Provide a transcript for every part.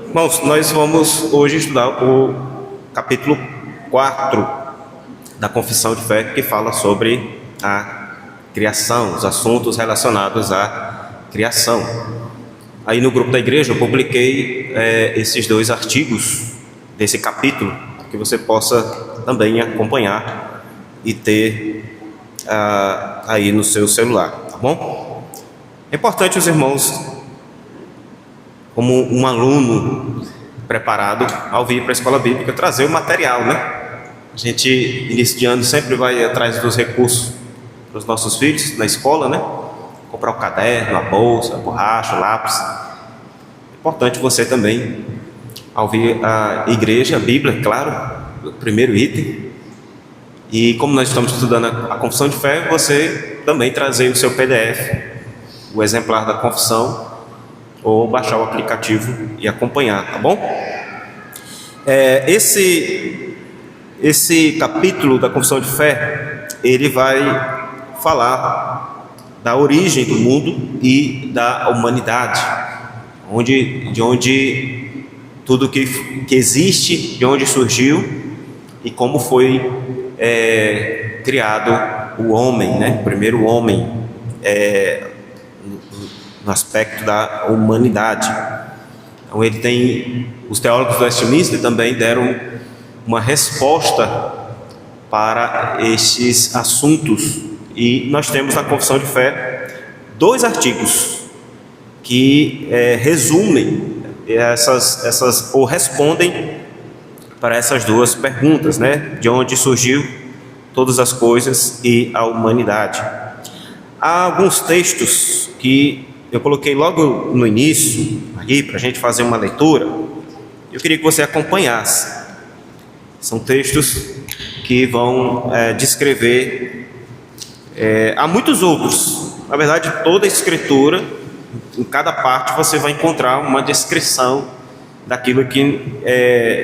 Irmãos, nós vamos hoje estudar o capítulo 4 da Confissão de Fé, que fala sobre a criação, os assuntos relacionados à criação. Aí no grupo da igreja eu publiquei esses 2 artigos desse capítulo, para que você possa também acompanhar e ter aí no seu celular, tá bom? É importante os irmãos, como um aluno preparado ao vir para a escola bíblica, trazer o material, né? A gente, início de ano, sempre vai atrás dos recursos para os nossos filhos na escola, né? Comprar o caderno, a bolsa, a borracha, o lápis. É importante você também, ao vir à igreja, a Bíblia, claro, o primeiro item. E como nós estamos estudando a Confissão de Fé, você também trazer o seu PDF, o exemplar da confissão, ou baixar o aplicativo e acompanhar, tá bom? Esse capítulo da Confissão de Fé, ele vai falar da origem do mundo e da humanidade, de onde tudo que existe, de onde surgiu e como foi criado o homem, né? O primeiro homem, no aspecto da humanidade. Então ele tem, os teólogos do Westminster também deram uma resposta para estes assuntos, e nós temos na Confissão de Fé 2 artigos que resumem ou respondem para essas 2 perguntas, né? De onde surgiu todas as coisas e a humanidade. Há alguns textos que eu coloquei logo no início, aqui, para a gente fazer uma leitura. Eu queria que você acompanhasse. São textos que vão descrever. Há muitos outros. Na verdade, toda a Escritura, em cada parte, você vai encontrar uma descrição daquilo que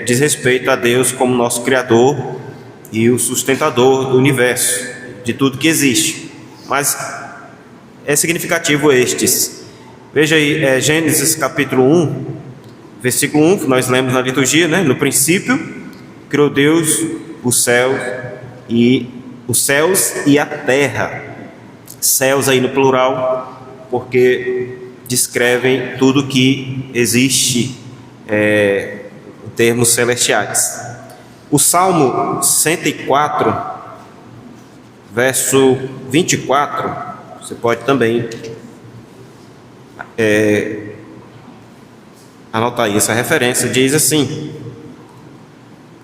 diz respeito a Deus como nosso Criador e o sustentador do universo, de tudo que existe. Mas é significativo estes. Veja aí, Gênesis capítulo 1, versículo 1, que nós lemos na liturgia, né? No princípio, criou Deus os céus e a terra. Céus aí no plural, porque descrevem tudo que existe em termos celestiais. O Salmo 104, verso 24, você pode também anotar aí essa referência. Diz assim: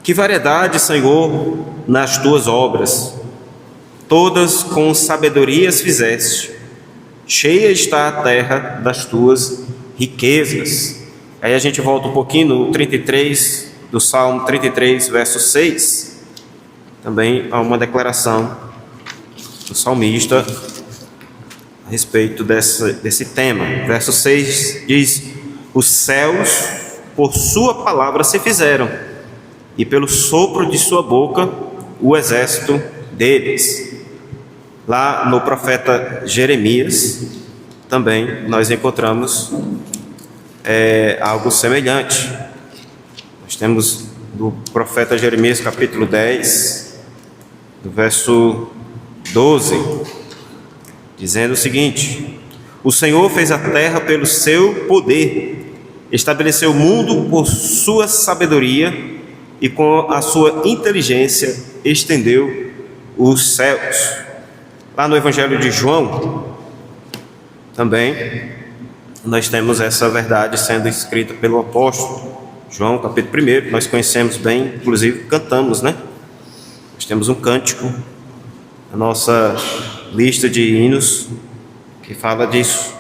que variedade, Senhor, nas tuas obras, todas com sabedoria as fizeste, cheia está a terra das tuas riquezas. Aí a gente volta um pouquinho no 33, do Salmo 33, verso 6, também há uma declaração do salmista a respeito desse tema. Verso 6 diz: os céus por sua palavra se fizeram, e pelo sopro de sua boca o exército deles. Lá no profeta Jeremias também nós encontramos algo semelhante. Nós temos do profeta Jeremias capítulo 10, do verso 12, dizendo o seguinte: o Senhor fez a terra pelo seu poder, estabeleceu o mundo por sua sabedoria, e com a sua inteligência estendeu os céus. Lá no Evangelho de João também nós temos essa verdade sendo escrita pelo apóstolo João, capítulo 1, nós conhecemos bem, inclusive cantamos, né? Nós temos um cântico na nossa lista de hinos que fala disso.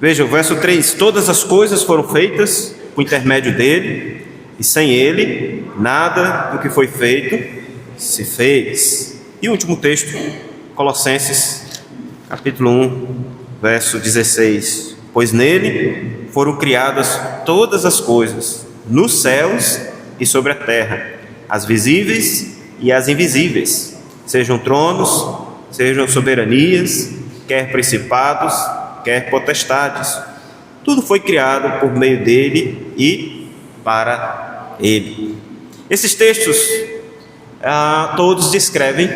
Veja o verso 3: todas as coisas foram feitas por intermédio dele, e sem ele nada do que foi feito se fez. E o último texto, Colossenses capítulo 1, verso 16: pois nele foram criadas todas as coisas, nos céus e sobre a terra, as visíveis e as invisíveis, sejam tronos, sejam soberanias, quer principados, quer potestades. Tudo foi criado por meio dele e para ele. Esses textos todos descrevem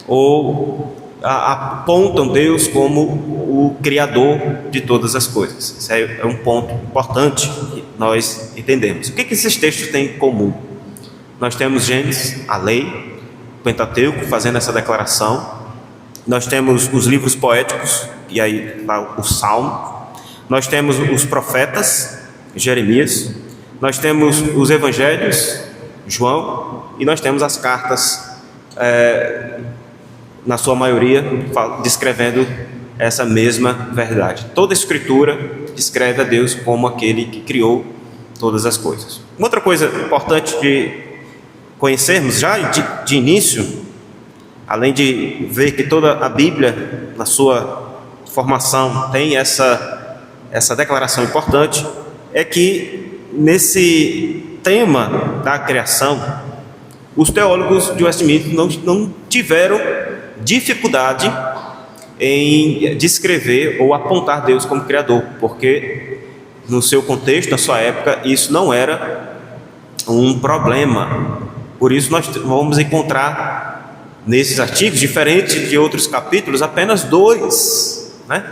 ou apontam Deus como o Criador de todas as coisas. Isso é um ponto importante que nós entendemos. O que esses textos têm em comum? Nós temos Gênesis, a lei, o Pentateuco, fazendo essa declaração. Nós temos os livros poéticos, e aí está o Salmo. Nós temos os profetas, Jeremias. Nós temos os evangelhos, João. E nós temos as cartas, na sua maioria, descrevendo essa mesma verdade. Toda a Escritura descreve a Deus como aquele que criou todas as coisas. Uma outra coisa importante de conhecermos já de início, além de ver que toda a Bíblia, na sua formação, tem essa declaração importante, é que nesse tema da criação, os teólogos de Westminster não tiveram dificuldade em descrever ou apontar Deus como Criador, porque no seu contexto, na sua época, isso não era um problema. Por isso nós vamos encontrar nesses artigos, diferente de outros capítulos, apenas 2, né?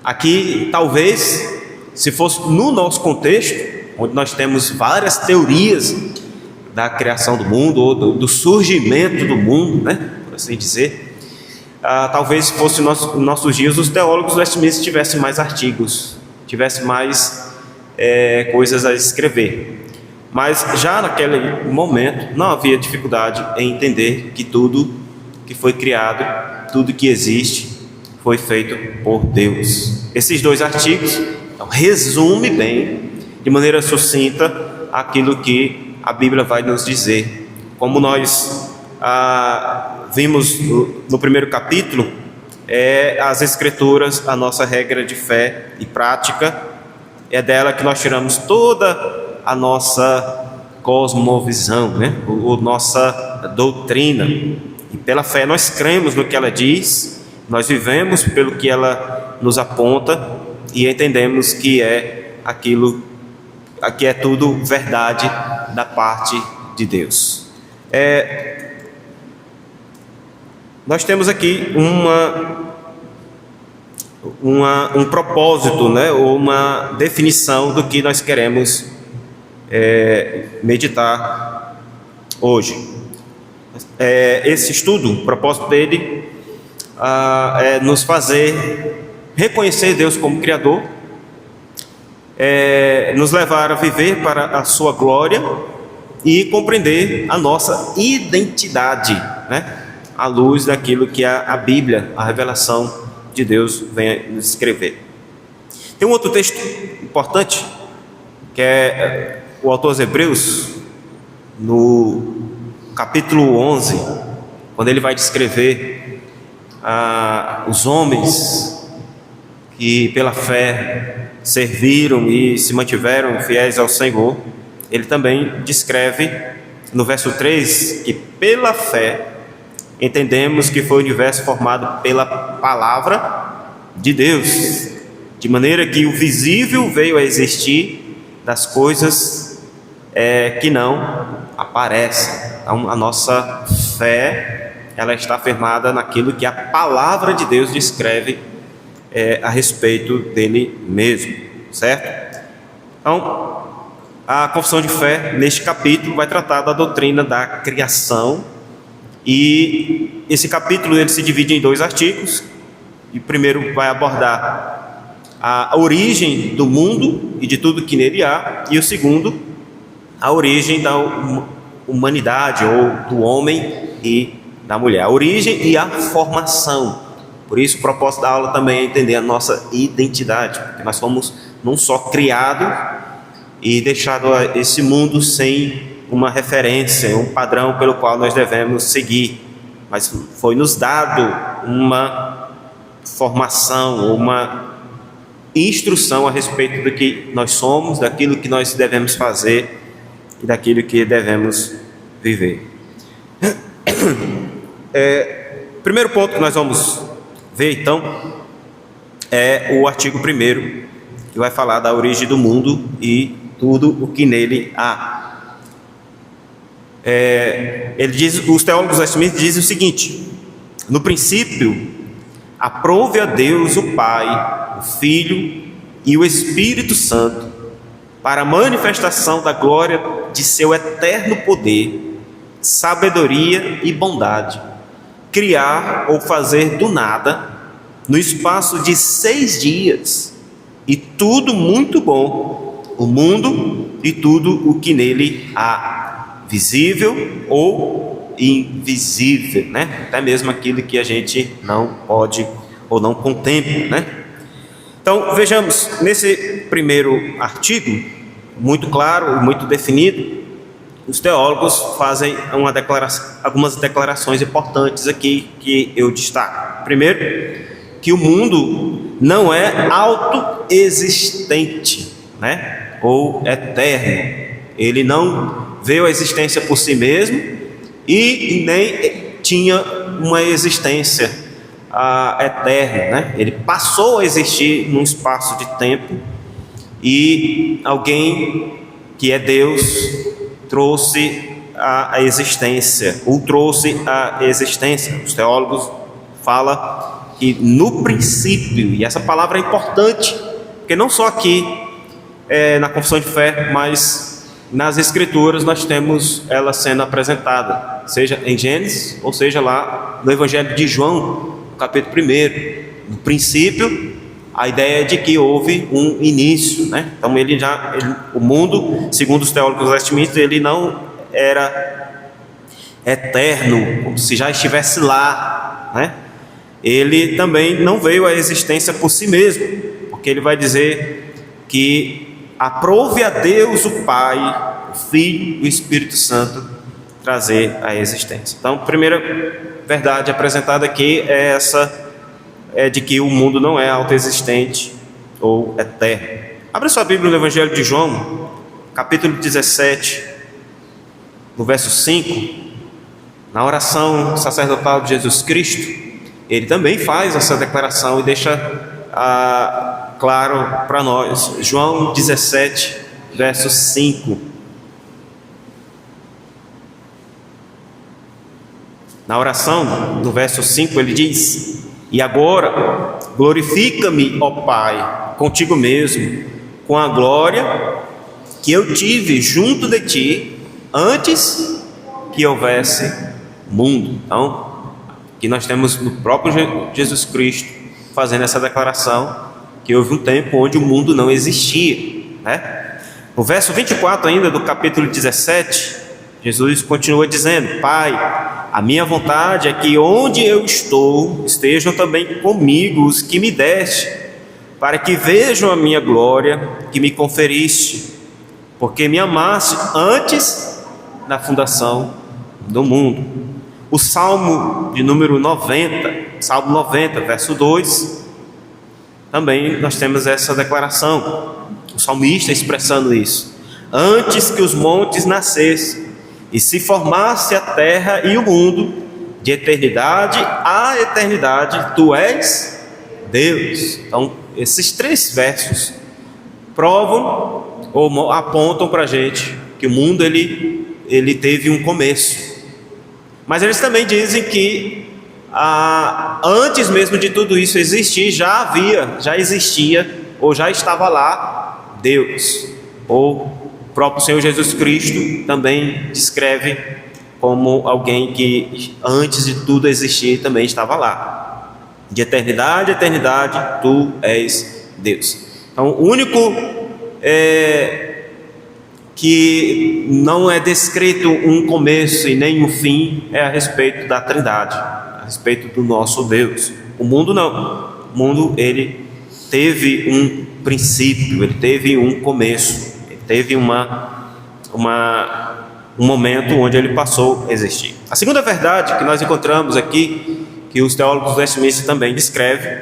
Aqui, talvez, se fosse no nosso contexto, onde nós temos várias teorias da criação do mundo, ou do surgimento do mundo, né, por assim dizer, talvez fosse nos nossos dias, os teólogos do Westminster tivessem mais artigos, tivessem mais coisas a escrever. Mas já naquele momento não havia dificuldade em entender que tudo que foi criado, tudo que existe, foi feito por Deus. Esses 2 artigos resumem bem, de maneira sucinta, aquilo que a Bíblia vai nos dizer. Como nós vimos no primeiro capítulo, as Escrituras, a nossa regra de fé e prática, é dela que nós tiramos toda a nossa cosmovisão, né? A nossa doutrina. E pela fé nós cremos no que ela diz, nós vivemos pelo que ela nos aponta e entendemos que aqui é tudo verdade da parte de Deus. Nós temos aqui um propósito, né, ou uma definição do que nós queremos meditar hoje. Esse estudo, o propósito dele é nos fazer reconhecer Deus como Criador, nos levar a viver para a sua glória e compreender a nossa identidade, né, à luz daquilo que a Bíblia, a revelação de Deus, vem nos escrever. Tem um outro texto importante, que é o autor aos Hebreus, no capítulo 11, quando ele vai descrever os homens que pela fé serviram e se mantiveram fiéis ao Senhor. Ele também descreve no verso 3 que pela fé entendemos que foi o universo formado pela palavra de Deus, de maneira que o visível veio a existir das coisas que não aparecem. Então, a nossa fé, ela está firmada naquilo que a palavra de Deus descreve a respeito dele mesmo, certo? Então, a confissão de fé, neste capítulo, vai tratar da doutrina da criação, e esse capítulo ele se divide em 2 artigos. E o primeiro vai abordar a origem do mundo e de tudo que nele há, e o segundo, a origem da humanidade, ou do homem e da mulher, a origem e a formação. Por isso o propósito da aula também é entender a nossa identidade, porque nós fomos não só criados e deixado esse mundo sem uma referência, um padrão pelo qual nós devemos seguir, mas foi nos dado uma formação, uma instrução a respeito do que nós somos, daquilo que nós devemos fazer e daquilo que devemos viver. O primeiro ponto que nós vamos ver então é o artigo 1º, que vai falar da origem do mundo e tudo o que nele há. Os teólogos Westminster dizem o seguinte: no princípio, aprove a Deus o Pai, o Filho e o Espírito Santo, para a manifestação da glória de seu eterno poder, sabedoria e bondade, criar ou fazer do nada, no espaço de 6 dias, e tudo muito bom, o mundo e tudo o que nele há, visível ou invisível, né? Até mesmo aquilo que a gente não pode ou não contempla, né? Então, vejamos, nesse primeiro artigo, muito claro, muito definido, os teólogos fazem algumas declarações importantes aqui que eu destaco. Primeiro, que o mundo não é autoexistente, né? Ou eterno. Ele não veio à existência por si mesmo e nem tinha uma existência eterna, né? Ele passou a existir num espaço de tempo e alguém que é Deus trouxe a existência, o trouxe a existência. Os teólogos falam que no princípio, e essa palavra é importante, porque não só aqui na confissão de fé, mas nas escrituras nós temos ela sendo apresentada, seja em Gênesis, ou seja lá no Evangelho de João, capítulo 1. No princípio, a ideia é de que houve um início, né? Então o mundo, segundo os teólogos Westminster, ele não era eterno, como se já estivesse lá, né? Ele também não veio à existência por si mesmo, porque ele vai dizer que aprove a Deus o Pai, o Filho e o Espírito Santo trazer a existência. Então, a primeira verdade apresentada aqui é essa, de que o mundo não é autoexistente ou eterno. Abra sua Bíblia no Evangelho de João, capítulo 17, no verso 5, na oração sacerdotal de Jesus Cristo. Ele também faz essa declaração e deixa claro para nós. João 17, verso 5. Na oração, no verso 5, ele diz: e agora, glorifica-me, ó Pai, contigo mesmo, com a glória que eu tive junto de ti, antes que houvesse mundo. Então, aqui nós temos no próprio Jesus Cristo fazendo essa declaração, que houve um tempo onde o mundo não existia, né? No verso 24 ainda do capítulo 17, Jesus continua dizendo: Pai, a minha vontade é que onde eu estou, estejam também comigo os que me deste, para que vejam a minha glória que me conferiste, porque me amaste antes da fundação do mundo. O Salmo de número 90, Salmo 90, verso 2, também nós temos essa declaração, o salmista expressando isso: antes que os montes nascessem, e se formasse a terra e o mundo, de eternidade a eternidade, tu és Deus. Então, esses 3 versos provam ou apontam para a gente que o mundo ele teve um começo. Mas eles também dizem que antes mesmo de tudo isso existir, já existia ou já estava lá Deus, ou o próprio Senhor Jesus Cristo também descreve como alguém que antes de tudo existir também estava lá. De eternidade a eternidade, tu és Deus. Então, o único que não é descrito um começo e nem um fim é a respeito da Trindade, a respeito do nosso Deus. O mundo não. O mundo, ele teve um princípio, ele teve um começo, ele teve um momento onde ele passou a existir. A segunda verdade que nós encontramos aqui, que os teólogos Westminster também descrevem,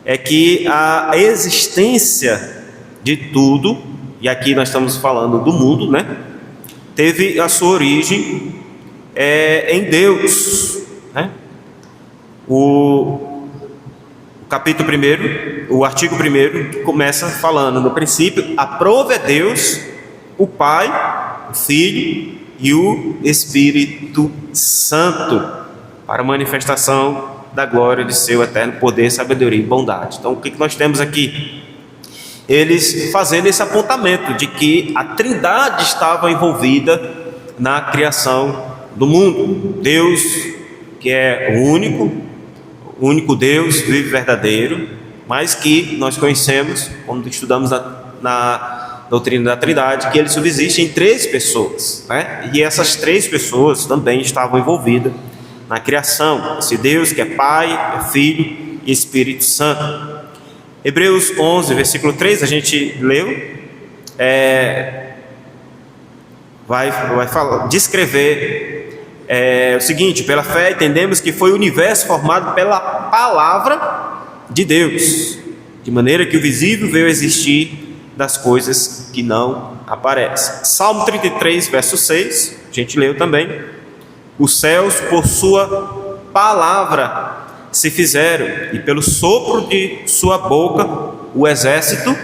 é que a existência de tudo, e aqui nós estamos falando do mundo, né, teve a sua origem em Deus, né? O capítulo 1, o artigo 1, começa falando: no princípio, aprove a Deus, o Pai, o Filho e o Espírito Santo, para a manifestação da glória de seu eterno poder, sabedoria e bondade. Então, o que nós temos aqui? Eles fazendo esse apontamento de que a Trindade estava envolvida na criação do mundo. Deus, que é o único Deus vivo e verdadeiro, mas que nós conhecemos, quando estudamos na doutrina da Trindade, que ele subsiste em 3 pessoas, né? E essas 3 pessoas também estavam envolvidas na criação. Esse Deus que é Pai, é Filho e Espírito Santo. Hebreus 11, versículo 3, a gente leu, vai descrever o seguinte: pela fé entendemos que foi o universo formado pela palavra de Deus, de maneira que o visível veio a existir das coisas que não aparecem. Salmo 33, verso 6, a gente leu também: os céus por sua palavra se fizeram, e pelo sopro de sua boca o exército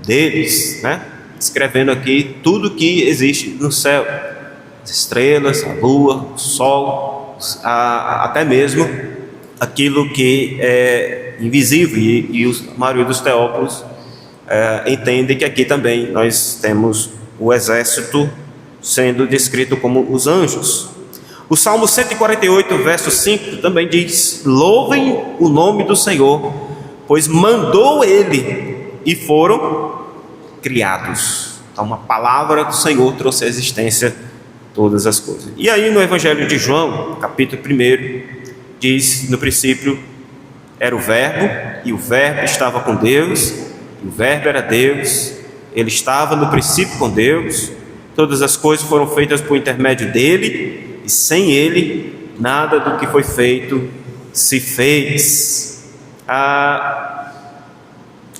deles, né? Descrevendo aqui tudo que existe no céu: as estrelas, a lua, o sol, até mesmo aquilo que é invisível, e a maioria dos teólogos entendem que aqui também nós temos o exército sendo descrito como os anjos. O Salmo 148, verso 5 também diz: louvem o nome do Senhor, pois mandou Ele e foram criados. Então, uma palavra do Senhor trouxe à existência todas as coisas. E aí no Evangelho de João, capítulo 1, diz: no princípio era o Verbo, e o Verbo estava com Deus, e o Verbo era Deus, ele estava no princípio com Deus, todas as coisas foram feitas por intermédio dele, e sem ele nada do que foi feito se fez.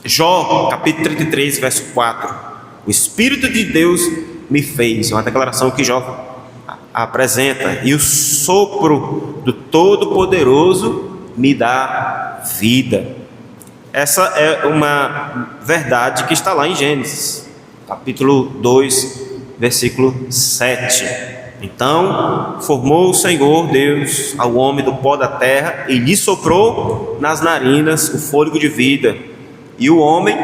Jó, capítulo 33, verso 4: o Espírito de Deus me fez, uma declaração que Jó apresenta, e o sopro do Todo-Poderoso me dá vida. Essa é uma verdade que está lá em Gênesis, capítulo 2, versículo 7. Então formou o Senhor Deus ao homem do pó da terra e lhe soprou nas narinas o fôlego de vida, e o homem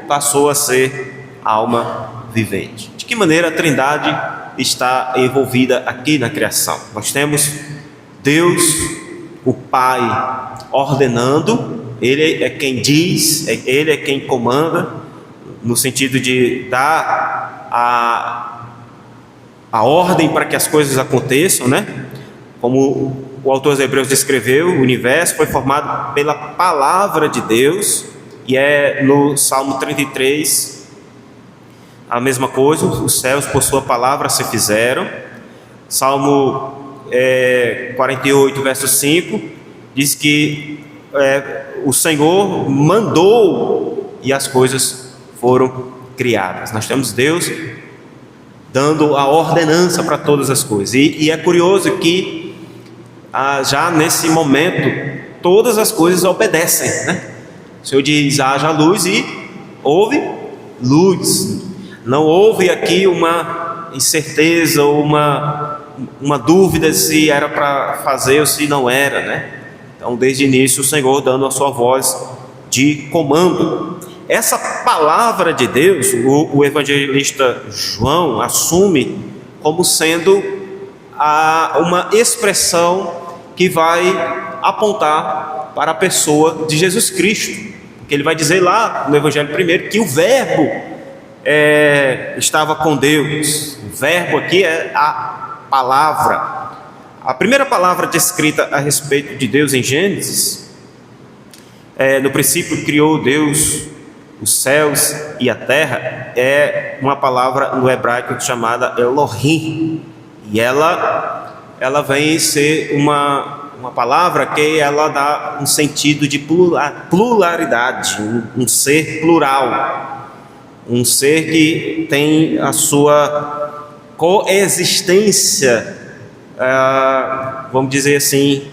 passou a ser alma vivente. De que maneira a Trindade está envolvida aqui na criação? Nós temos Deus, o Pai, ordenando. Ele é quem diz, Ele é quem comanda, no sentido de dar a ordem para que as coisas aconteçam, né? Como o autor dos Hebreus descreveu, o universo foi formado pela palavra de Deus, e no Salmo 33 a mesma coisa: os céus por sua palavra se fizeram. Salmo 48, verso 5 diz que o Senhor mandou e as coisas foram criadas. Nós temos Deus dando a ordenança para todas as coisas, e é curioso que já nesse momento todas as coisas obedecem, né? O Senhor diz: haja luz, e houve luz. Não houve aqui uma incerteza ou uma dúvida se era para fazer ou se não era, né? Então, desde o início, o Senhor dando a sua voz de comando. Essa palavra de Deus, o evangelista João assume como sendo uma expressão que vai apontar para a pessoa de Jesus Cristo. Porque ele vai dizer lá no Evangelho primeiro que o Verbo estava com Deus. O Verbo aqui é a palavra. A primeira palavra descrita a respeito de Deus em Gênesis, no princípio criou Deus os céus e a terra, é uma palavra no hebraico chamada Elohim, e ela vem ser uma palavra que ela dá um sentido de pluralidade, um ser plural, um ser que tem a sua coexistência, vamos dizer assim,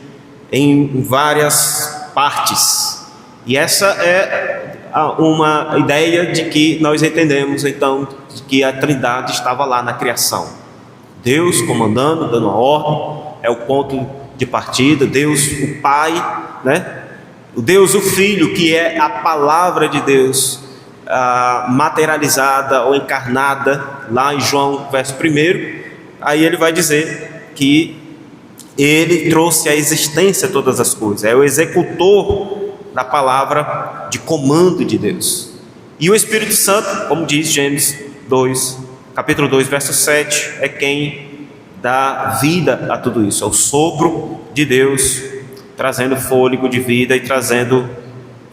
em várias partes. E essa é uma ideia de que nós entendemos então que a Trindade estava lá na criação. Deus comandando, dando a ordem, é o ponto de partida. Deus o Pai, né? O Deus o Filho, que é a palavra de Deus materializada ou encarnada, lá em João verso 1. Aí ele vai dizer que ele trouxe à existência todas as coisas, é o executor da palavra de comando de Deus. E o Espírito Santo, como diz Gênesis 2, capítulo 2, verso 7, é quem dá vida a tudo isso, é o sopro de Deus, trazendo fôlego de vida e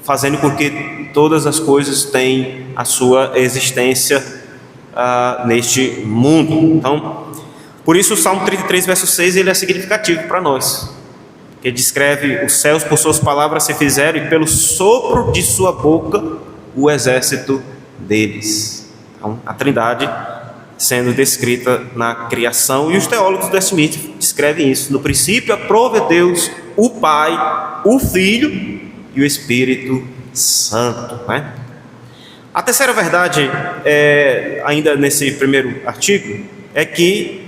fazendo com que todas as coisas tenham a sua existência neste mundo. Então, por isso o Salmo 33, verso 6, ele é significativo para nós, que descreve: os céus por suas palavras se fizeram, e pelo sopro de sua boca o exército deles. Então, a Trindade sendo descrita na criação, e os teólogos do Smith descrevem isso: no princípio aprove Deus o Pai, o Filho e o Espírito Santo, né? A terceira verdade, ainda nesse primeiro artigo, é que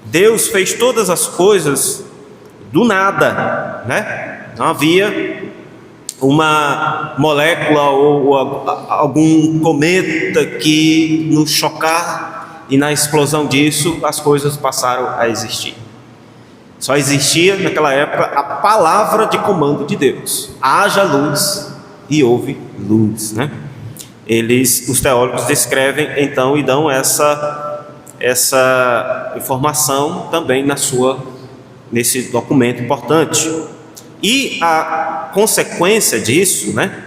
Deus fez todas as coisas do nada, né? Não havia uma molécula ou algum cometa que nos chocar, e na explosão disso as coisas passaram a existir. Só existia naquela época a palavra de comando de Deus: haja luz, e houve luz, né? Os teólogos descrevem então e dão essa informação também nesse documento importante. E a consequência disso, né,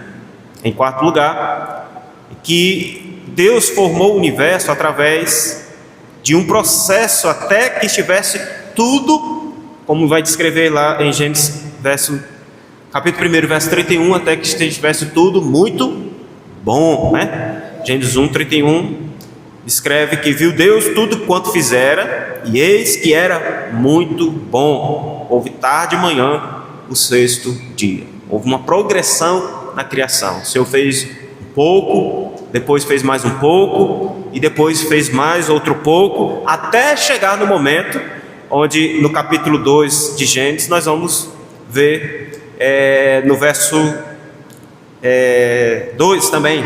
em quarto lugar, que Deus formou o universo através de um processo até que estivesse tudo, como vai descrever lá em Gênesis capítulo 1, verso 31, até que estivesse tudo muito bom, né? Gênesis 1, 31 escreve que viu Deus tudo quanto fizera, e eis que era muito bom. Houve tarde e manhã o sexto dia. Houve uma progressão na criação. O Senhor fez um pouco, depois fez mais um pouco, e depois fez mais outro pouco, até chegar no momento onde no capítulo 2 de Gênesis nós vamos ver no verso 2 também,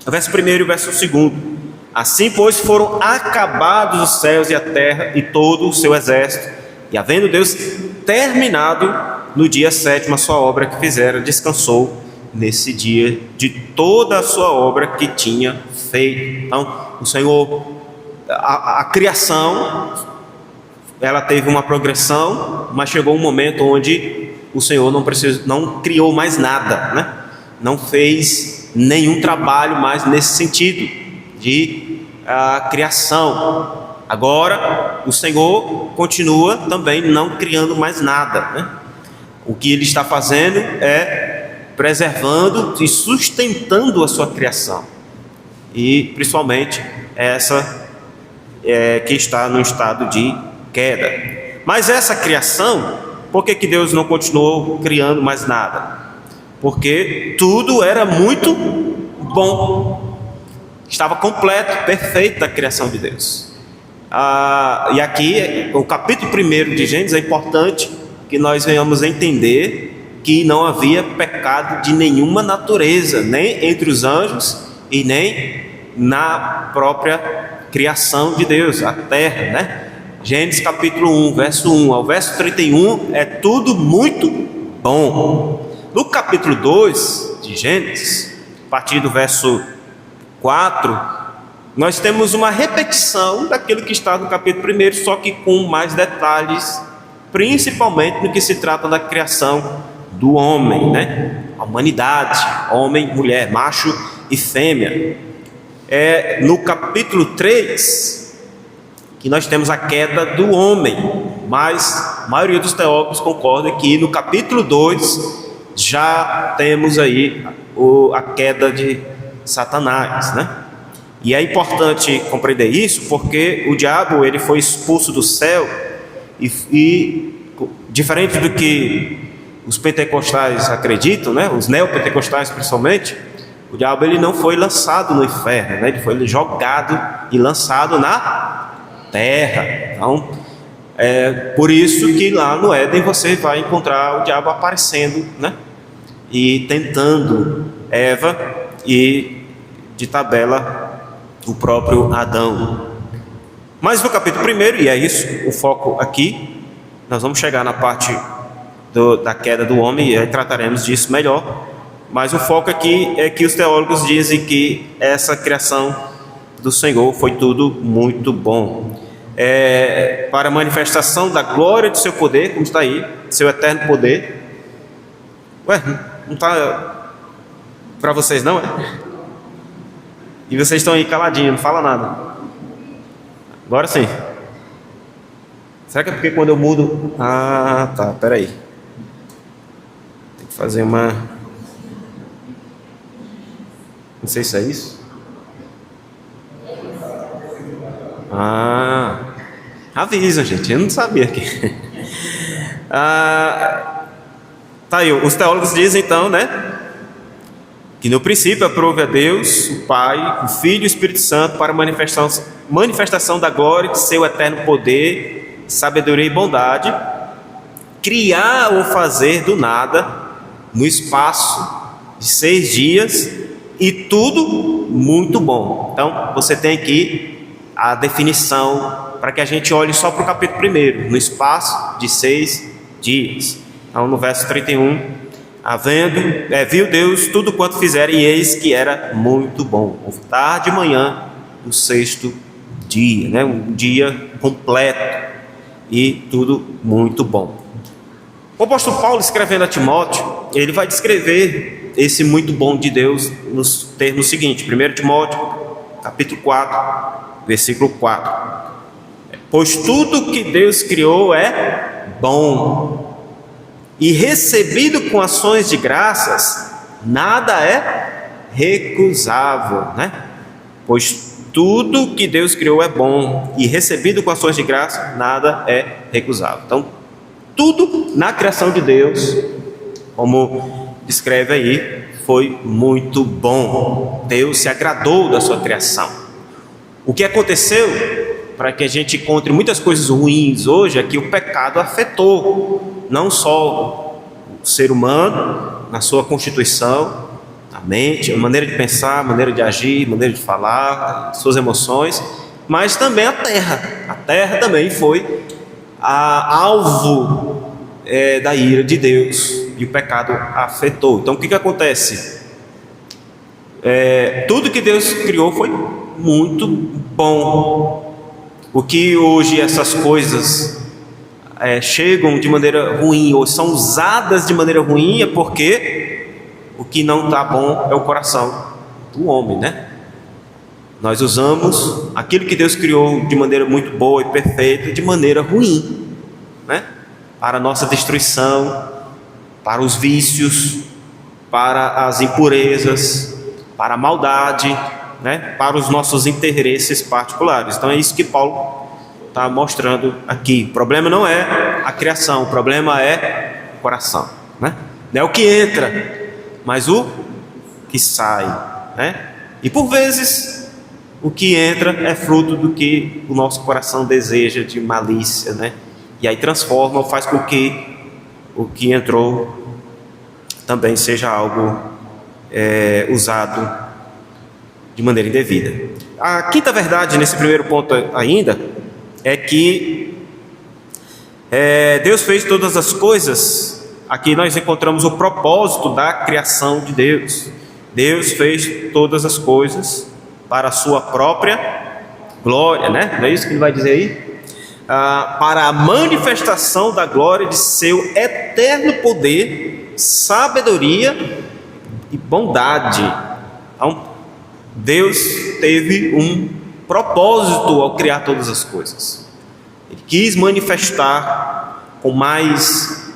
o verso 1 e o verso 2: assim pois foram acabados os céus e a terra e todo o seu exército, e havendo Deus terminado no dia 7º a sua obra que fizera, descansou nesse dia de toda a sua obra que tinha feito. Então o Senhor, a criação, ela teve uma progressão, mas chegou um momento onde o Senhor não criou mais nada, né? Não fez nenhum trabalho mais nesse sentido de criação. Agora o Senhor continua também não criando mais nada, né? O que Ele está fazendo é preservando e sustentando a sua criação, e principalmente essa que está no estado de queda. Mas essa criação, por que Deus não continuou criando mais nada? Porque tudo era muito bom, estava completo, perfeito a criação de Deus. E aqui, o capítulo 1 de Gênesis, é importante que nós venhamos a entender que não havia pecado de nenhuma natureza, nem entre os anjos e nem na própria criação de Deus, a terra, né? Gênesis capítulo 1, verso 1 ao verso 31, é tudo muito bom. No capítulo 2 de Gênesis, a partir do verso 4, nós temos uma repetição daquilo que está no capítulo 1, só que com mais detalhes, principalmente no que se trata da criação do homem, né? A humanidade, homem, mulher, macho e fêmea. No capítulo 3 que nós temos a queda do homem, mas a maioria dos teólogos concorda que no capítulo 2 já temos aí a queda de Satanás, né? E é importante compreender isso, porque o diabo, ele foi expulso do céu, e diferente do que os pentecostais acreditam, né? Os neopentecostais principalmente, o diabo ele não foi lançado no inferno, né? Ele foi jogado e lançado na terra. Então, por isso que lá no Éden você vai encontrar o diabo aparecendo, né? E tentando Eva e de tabela o próprio Adão. Mas no capítulo 1, e é isso o foco aqui, nós vamos chegar na parte da queda do homem e aí trataremos disso melhor. Mas o foco aqui é que os teólogos dizem que essa criação do Senhor foi tudo muito bom. Para a manifestação da glória do seu poder, como está aí, seu eterno poder. Ué, não está para vocês não, é? E vocês estão aí caladinhos, não fala nada. Agora sim. Será que é porque quando eu mudo... Ah, tá, peraí. Tem que fazer uma... Não sei se é isso. Avisa, gente, eu não sabia aqui. Tá aí, os teólogos dizem então, né? Que no princípio aprove a Deus, o Pai, o Filho e o Espírito Santo para manifestação da glória de seu eterno poder, sabedoria e bondade, criar ou fazer do nada, no espaço de 6 dias, e tudo muito bom. Então, você tem aqui a definição, para que a gente olhe só para o capítulo 1, no espaço de 6 dias. Então, no verso 31, viu Deus tudo quanto fizera, e eis que era muito bom. Tarde e manhã, o 6º dia, né? Um dia completo, e tudo muito bom. O apóstolo Paulo, escrevendo a Timóteo, ele vai descrever esse muito bom de Deus nos termos seguintes. 1 Timóteo, capítulo 4, versículo 4. Pois tudo que Deus criou é bom, e recebido com ações de graças, nada é recusável, né? Pois tudo que Deus criou é bom, e recebido com ações de graça, nada é recusável. Então, tudo na criação de Deus, como descreve aí, foi muito bom. Deus se agradou da sua criação. O que aconteceu, para que a gente encontre muitas coisas ruins hoje, é que o pecado afetou não só o ser humano, na sua constituição, a mente, a maneira de pensar, a maneira de agir, a maneira de falar, suas emoções, mas também a terra. A terra também foi alvo da ira de Deus, e o pecado afetou. Então o que acontece? Tudo que Deus criou foi muito bom. O que hoje essas coisas chegam de maneira ruim, ou são usadas de maneira ruim, é porque o que não está bom é o coração do homem, né? Nós usamos aquilo que Deus criou de maneira muito boa e perfeita, de maneira ruim, né? Para a nossa destruição, para os vícios, para as impurezas, para a maldade, né? Para os nossos interesses particulares. Então é isso que Paulo está mostrando aqui. O problema não é a criação, o problema é o coração, né? Não é o que entra, mas o que sai, né? E por vezes o que entra é fruto do que o nosso coração deseja, de malícia, né? E aí transforma, faz com que o que entrou também seja algo usado de maneira indevida. A quinta verdade nesse primeiro ponto ainda é que Deus fez todas as coisas. Aqui nós encontramos o propósito da criação de Deus. Deus fez todas as coisas para a sua própria glória, né? Não é isso que ele vai dizer aí? Para a manifestação da glória de seu eterno poder, sabedoria e bondade. Então, Deus teve um propósito ao criar todas as coisas. Ele quis manifestar com mais,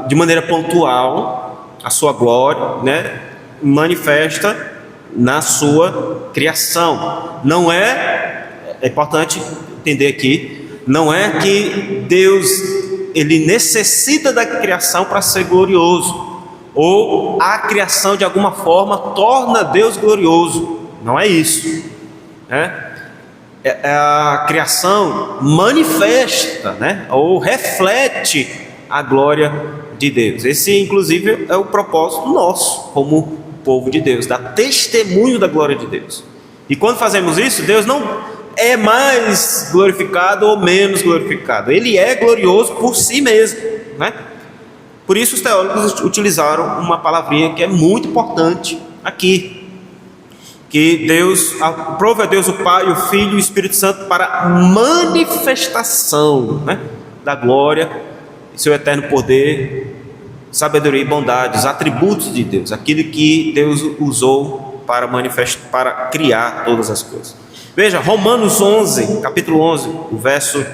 de maneira pontual, a sua glória, né? Manifesta na sua criação. Não é importante entender aqui, não é que Deus ele necessita da criação para ser glorioso, ou a criação de alguma forma torna Deus glorioso. Não é isso, né? A criação manifesta, né, ou reflete a glória de Deus. Esse, inclusive, é o propósito nosso como povo de Deus, dar testemunho da glória de Deus. E quando fazemos isso, Deus não é mais glorificado ou menos glorificado. Ele é glorioso por si mesmo, né? Por isso os teólogos utilizaram uma palavrinha que é muito importante aqui, que Deus aprova a Deus o Pai, o Filho e o Espírito Santo para manifestação, né, da glória, seu eterno poder, sabedoria e bondade, os atributos de Deus, aquilo que Deus usou para manifestar, para criar todas as coisas. Veja, Romanos 11, capítulo 11, o verso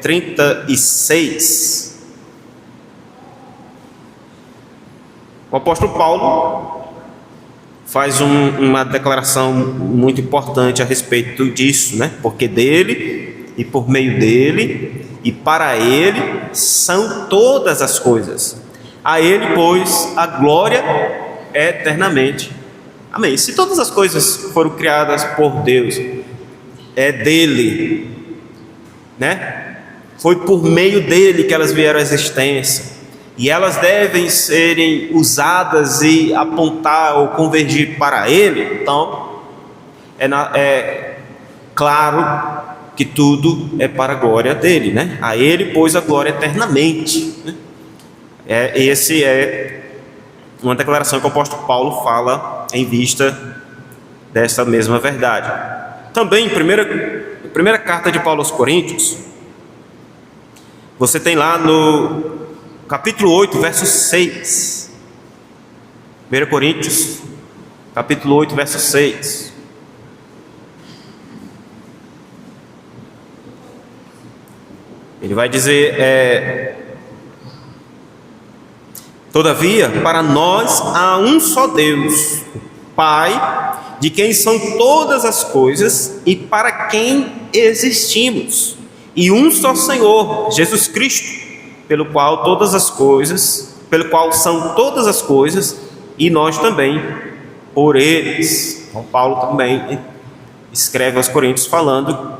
36. O apóstolo Paulo faz uma declaração muito importante a respeito disso, né? Porque dele e por meio dele e para ele são todas as coisas. A ele, pois, a glória eternamente. Amém. Se todas as coisas foram criadas por Deus, é dele, né? Foi por meio dele que elas vieram à existência. E elas devem serem usadas e apontar ou convergir para Ele. Então, é claro que tudo é para a glória dele, né? A Ele, pois, a glória eternamente, né? Esse é uma declaração que o apóstolo Paulo fala em vista dessa mesma verdade. Também, em primeira carta de Paulo aos Coríntios, você tem lá no capítulo 8, verso 6. 1 Coríntios, capítulo 8, verso 6. Ele vai dizer: todavia, para nós há um só Deus, Pai, de quem são todas as coisas e para quem existimos, e um só Senhor, Jesus Cristo, pelo qual são todas as coisas, e nós também por eles. Então Paulo também escreve aos Coríntios falando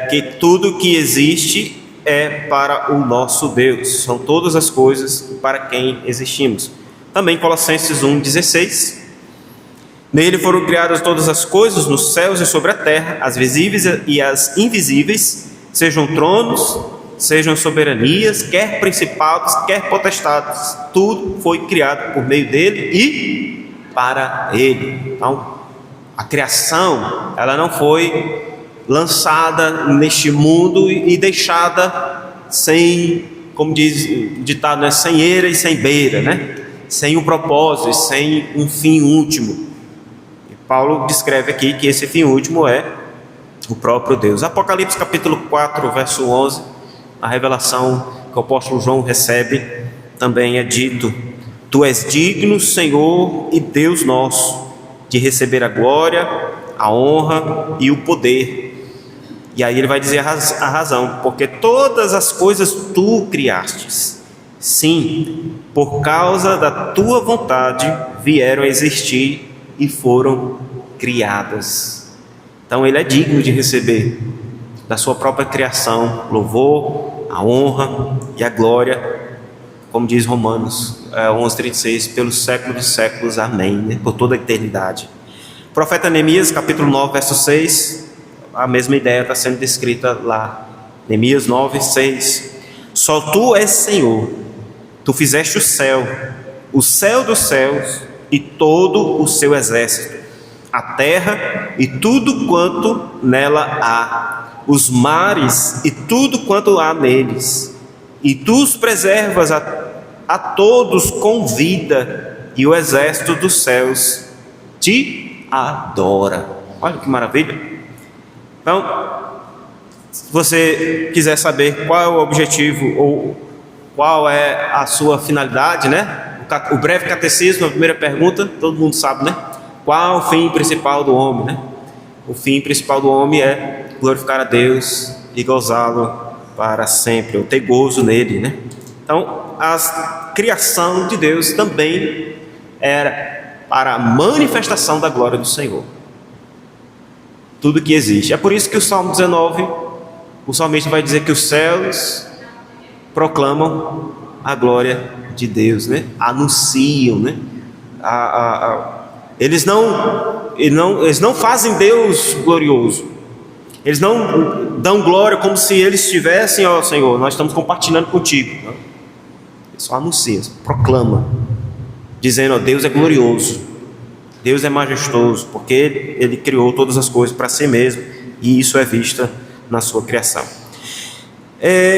que tudo que existe é para o nosso Deus, são todas as coisas para quem existimos. Também Colossenses 1,16: nele foram criadas todas as coisas nos céus e sobre a terra, as visíveis e as invisíveis, sejam tronos, sejam soberanias, quer principados, quer potestades, tudo foi criado por meio dele e para ele. Então, a criação, ela não foi lançada neste mundo e deixada sem, como diz o ditado, né, sem eira e sem beira, né? Sem um propósito, sem um fim último. E Paulo descreve aqui que esse fim último é o próprio Deus. Apocalipse capítulo 4, verso 11, a revelação que o apóstolo João recebe, também é dito: tu és digno, Senhor e Deus nosso, de receber a glória, a honra e o poder. E aí ele vai dizer a razão: porque todas as coisas tu criastes, sim, por causa da tua vontade vieram a existir e foram criadas. Então ele é digno de receber da sua própria criação louvor, a honra e a glória, como diz Romanos 11:36, pelos séculos dos séculos, amém, né? Por toda a eternidade. Profeta Neemias, capítulo 9, verso 6, a mesma ideia está sendo descrita lá. Neemias 9:6: só tu és Senhor, tu fizeste o céu dos céus e todo o seu exército, a terra e tudo quanto nela há, os mares e tudo quanto há neles, e tu os preservas a todos com vida, e o exército dos céus te adora. Olha que maravilha. Então, se você quiser saber qual é o objetivo ou qual é a sua finalidade, né? O breve catecismo, a primeira pergunta, todo mundo sabe, né? Qual o fim principal do homem, né? O fim principal do homem é glorificar a Deus e gozá-lo para sempre, ou ter gozo nele, né? Então, a criação de Deus também era para a manifestação da glória do Senhor. Tudo que existe. É por isso que o Salmo 19, o salmista vai dizer que os céus proclamam a glória de Deus, né? Anunciam, né? Eles não fazem Deus glorioso. Eles não dão glória como se eles estivessem, ó Senhor, nós estamos compartilhando contigo. Não. Eles só anunciam, proclamam, dizendo, ó, Deus é glorioso, Deus é majestoso, porque Ele criou todas as coisas para si mesmo, e isso é visto na sua criação.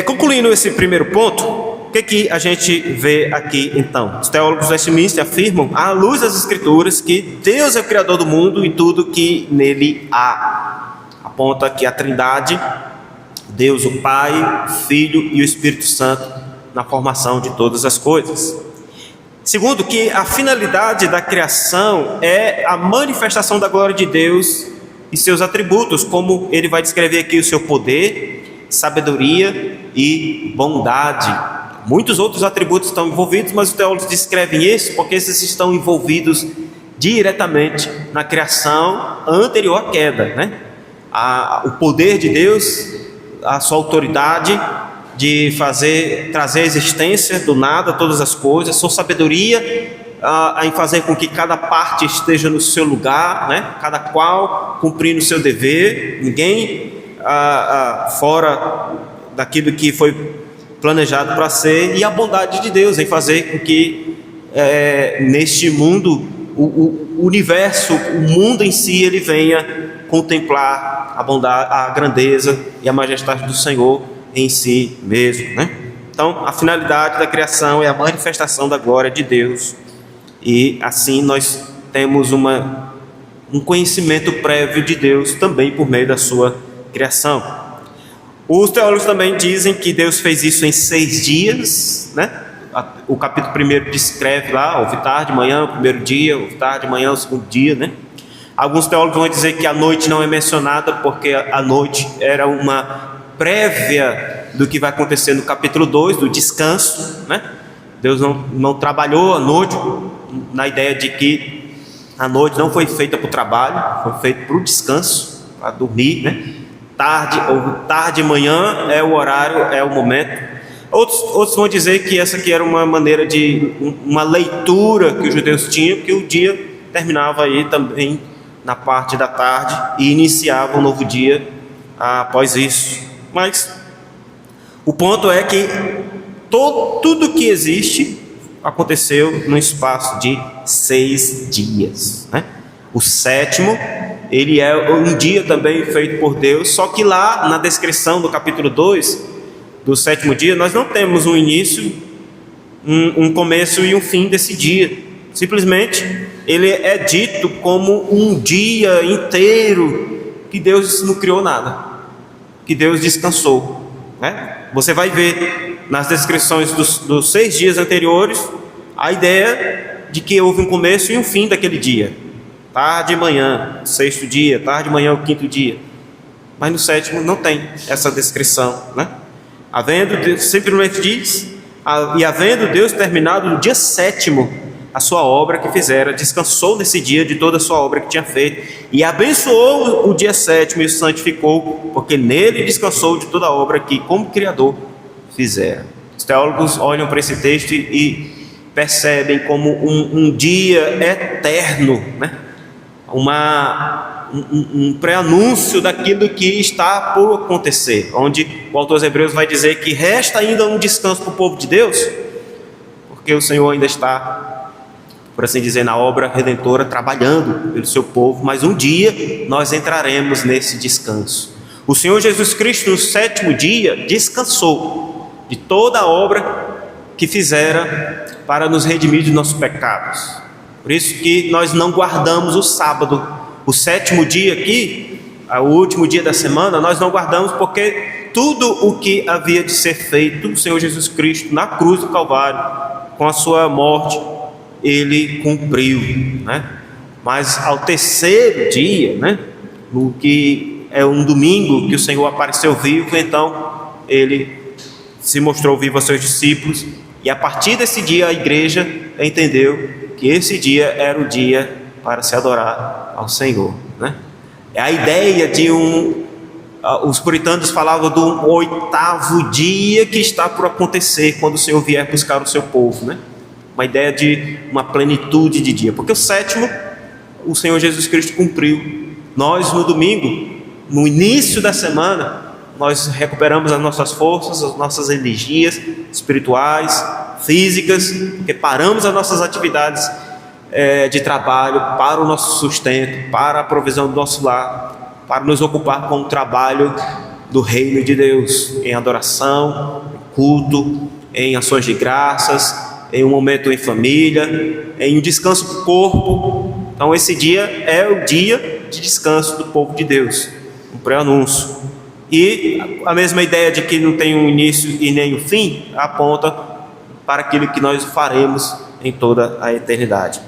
Concluindo esse primeiro ponto, o que a gente vê aqui então? Os teólogos de Westminster afirmam, à luz das Escrituras, que Deus é o Criador do mundo e tudo que nele há. Aponta que a Trindade, Deus o Pai, o Filho e o Espírito Santo, na formação de todas as coisas. Segundo, que a finalidade da criação é a manifestação da glória de Deus e seus atributos, como ele vai descrever aqui o seu poder, sabedoria e bondade. Muitos outros atributos estão envolvidos, mas os teólogos descrevem esses porque esses estão envolvidos diretamente na criação anterior à queda, né? O poder de Deus, a sua autoridade de trazer a existência do nada, todas as coisas, sua sabedoria em fazer com que cada parte esteja no seu lugar, né? Cada qual cumprindo o seu dever, ninguém fora daquilo que foi planejado para ser, e a bondade de Deus em fazer com que neste mundo, o universo, o mundo em si, ele venha contemplar a bondade, a grandeza e a majestade do Senhor em si mesmo, né? Então, a finalidade da criação é a manifestação da glória de Deus, e assim nós temos um conhecimento prévio de Deus também por meio da sua criação. Os teólogos também dizem que Deus fez isso em 6 dias, né? O capítulo 1 descreve lá, houve tarde, manhã, o primeiro dia, houve tarde, manhã, o segundo dia, né? Alguns teólogos vão dizer que a noite não é mencionada porque a noite era uma prévia do que vai acontecer no capítulo 2, do descanso, né? Deus não trabalhou a noite, na ideia de que a noite não foi feita para o trabalho, foi feita para o descanso, para dormir, né? Tarde e manhã é o horário, é o momento. Outros vão dizer que essa aqui era uma maneira de uma leitura que os judeus tinham, que o dia terminava aí também na parte da tarde e iniciava um novo dia após isso. Mas o ponto é que tudo que existe aconteceu no espaço de 6 dias, né? O sétimo, ele é um dia também feito por Deus, só que lá na descrição do capítulo 2 do sétimo dia, nós não temos um início, um começo e um fim desse dia. Simplesmente ele é dito como um dia inteiro que Deus não criou nada, que Deus descansou, né? Você vai ver nas descrições dos 6 dias anteriores a ideia de que houve um começo e um fim daquele dia. Tarde e manhã, 6º dia, tarde e manhã, o 5º dia. Mas no 7º não tem essa descrição, né? Simplesmente diz, e havendo Deus terminado no dia 7º a sua obra que fizera, descansou nesse dia de toda a sua obra que tinha feito, e abençoou o dia 7º e o santificou, porque nele descansou de toda a obra que, como Criador, fizera. Os teólogos olham para esse texto e percebem como um dia eterno, né? Um pré-anúncio daquilo que está por acontecer, onde o autor aos Hebreus vai dizer que resta ainda um descanso para o povo de Deus, porque o Senhor ainda está, por assim dizer, na obra redentora, trabalhando pelo seu povo, mas um dia nós entraremos nesse descanso. O Senhor Jesus Cristo, no 7º dia, descansou de toda a obra que fizera para nos redimir de nossos pecados. Por isso que nós não guardamos o sábado, o 7º dia aqui, o último dia da semana, nós não guardamos porque tudo o que havia de ser feito, o Senhor Jesus Cristo na cruz do Calvário, com a sua morte, ele cumpriu, né? Mas ao 3º dia, né, no que é um domingo que o Senhor apareceu vivo, então ele se mostrou vivo aos seus discípulos, e a partir desse dia a igreja entendeu que esse dia era o dia para se adorar ao Senhor, né? É a ideia de os puritanos falavam do 8º dia que está por acontecer quando o Senhor vier buscar o seu povo, né? Uma ideia de uma plenitude de dia, porque o 7º o Senhor Jesus Cristo cumpriu. Nós no domingo, no início da semana, nós recuperamos as nossas forças, as nossas energias espirituais, físicas, reparamos as nossas atividades de trabalho para o nosso sustento, para a provisão do nosso lar, para nos ocupar com o trabalho do reino de Deus, em adoração, em culto, em ações de graças, em um momento em família, em um descanso do corpo. Então esse dia é o dia de descanso do povo de Deus, um pré-anúncio. E a mesma ideia de que não tem um início e nem um fim aponta para aquilo que nós faremos em toda a eternidade.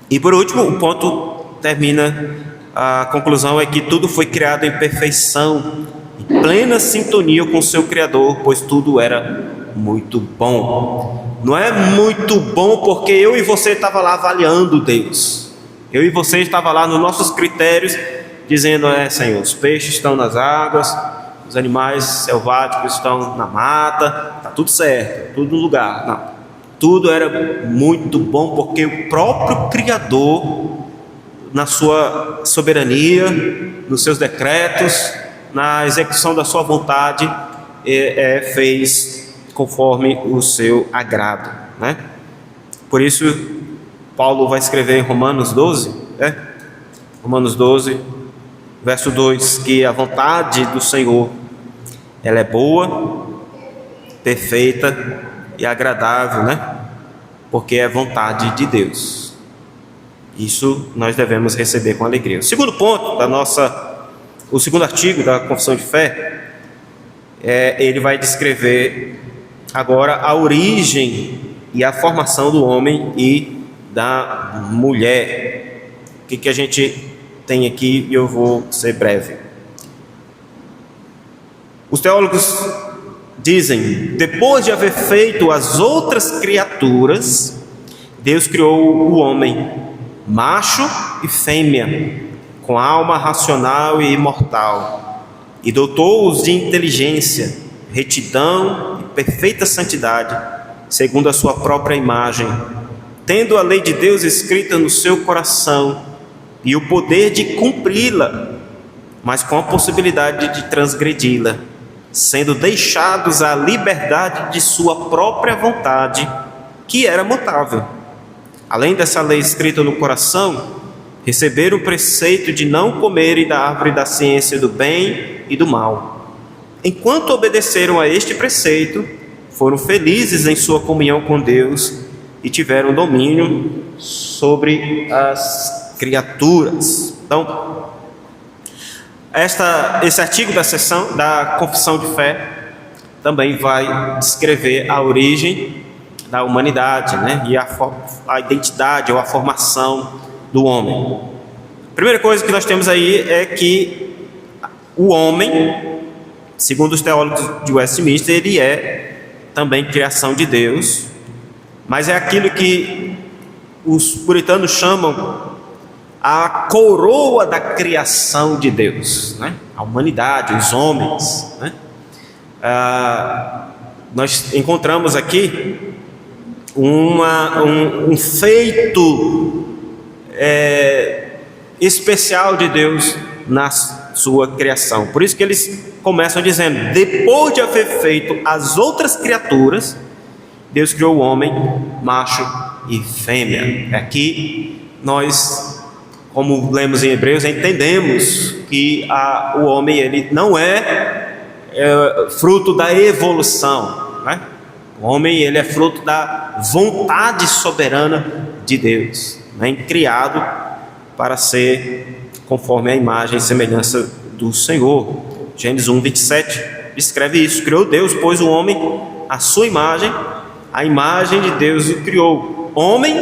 E por último, o ponto termina, a conclusão é que tudo foi criado em perfeição, em plena sintonia com o seu Criador, pois tudo era muito bom. Não é muito bom porque eu e você estavam lá avaliando Deus, eu e você estavam lá nos nossos critérios, dizendo: Senhor, os peixes estão nas águas, os animais selváticos estão na mata, está tudo certo, tudo no lugar. Não, tudo era muito bom porque o próprio Criador, na sua soberania, nos seus decretos, na execução da sua vontade, fez conforme o seu agrado, né? Por isso Paulo vai escrever em Romanos 12, Romanos 12, verso 2, que a vontade do Senhor, ela é boa, perfeita e agradável, né? Porque é vontade de Deus. Isso nós devemos receber com alegria. O segundo ponto o segundo artigo da Confissão de Fé, ele vai descrever agora a origem e a formação do homem e da mulher. O que a gente tem aqui, e eu vou ser breve. Os teólogos dizem: depois de haver feito as outras criaturas, Deus criou o homem, macho e fêmea, com alma racional e imortal, e dotou-os de inteligência, retidão e perfeita santidade, segundo a sua própria imagem, tendo a lei de Deus escrita no seu coração e o poder de cumpri-la, mas com a possibilidade de transgredi-la, sendo deixados à liberdade de sua própria vontade, que era mutável. Além dessa lei escrita no coração, receberam o preceito de não comerem da árvore da ciência do bem e do mal. Enquanto obedeceram a este preceito, foram felizes em sua comunhão com Deus e tiveram domínio sobre as criaturas. Então, esse artigo da seção da Confissão de Fé também vai descrever a origem da humanidade, né? E a identidade ou a formação do homem. A primeira coisa que nós temos aí é que o homem, segundo os teólogos de Westminster, ele é também criação de Deus, mas é aquilo que os puritanos chamam a coroa da criação de Deus, né? A humanidade, os homens, né? Nós encontramos aqui um feito especial de Deus na sua criação. Por isso que eles começam dizendo: depois de haver feito as outras criaturas, Deus criou o homem, macho e fêmea. Aqui nós, como lemos em Hebreus, entendemos que o homem ele não é fruto da evolução, né? O homem ele é fruto da vontade soberana de Deus, né? Criado para ser conforme a imagem e semelhança do Senhor. Gênesis 1:27 descreve isso: criou Deus, pois o homem à sua imagem, a imagem de Deus o criou, homem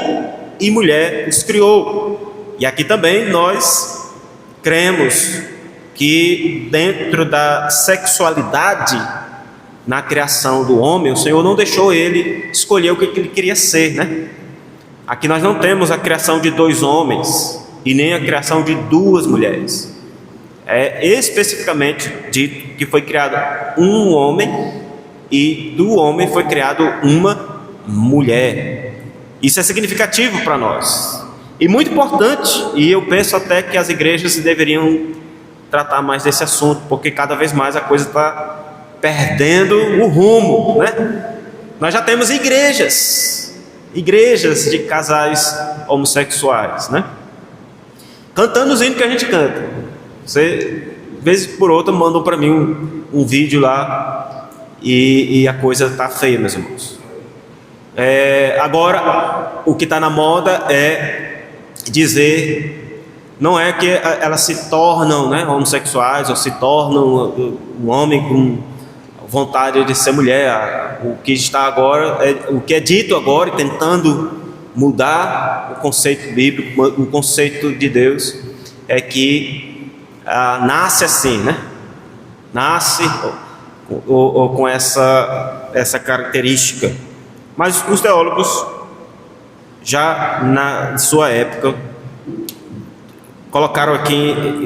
e mulher os criou. E aqui também nós cremos que dentro da sexualidade na criação do homem, o Senhor não deixou ele escolher o que ele queria ser, né? Aqui nós não temos a criação de 2 homens e nem a criação de 2 mulheres. É especificamente dito que foi criado um homem e do homem foi criado uma mulher. Isso é significativo para nós e muito importante, e eu penso até que as igrejas deveriam tratar mais desse assunto, porque cada vez mais a coisa está perdendo o rumo, né? Nós já temos igrejas de casais homossexuais, né? Cantando os hinos que a gente canta. Você, de vez por outra, mandam para mim um vídeo lá e a coisa está feia, meus irmãos. Agora, o que está na moda é dizer, não é que elas se tornam, né, homossexuais ou se tornam um homem com vontade de ser mulher. O que está agora, o que é dito agora, tentando mudar o conceito bíblico, o conceito de Deus, é que nasce assim, né? Nasce ou com essa característica. Mas os teólogos, já na sua época, colocaram aqui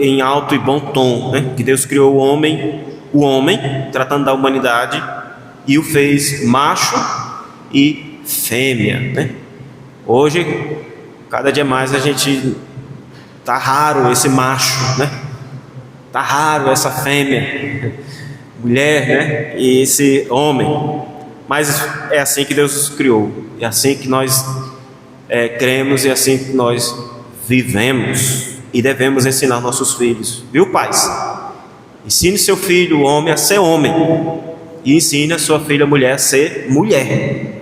em alto e bom tom, né? Que Deus criou o homem, tratando da humanidade, e o fez macho e fêmea, né? Hoje, cada dia mais a gente tá raro esse macho, né? Tá raro essa fêmea, mulher, né? E esse homem. Mas é assim que Deus os criou, é assim que nós cremos e é assim que nós vivemos e devemos ensinar nossos filhos, viu, pais? Ensine seu filho, o homem, a ser homem, e ensine a sua filha, mulher, a ser mulher.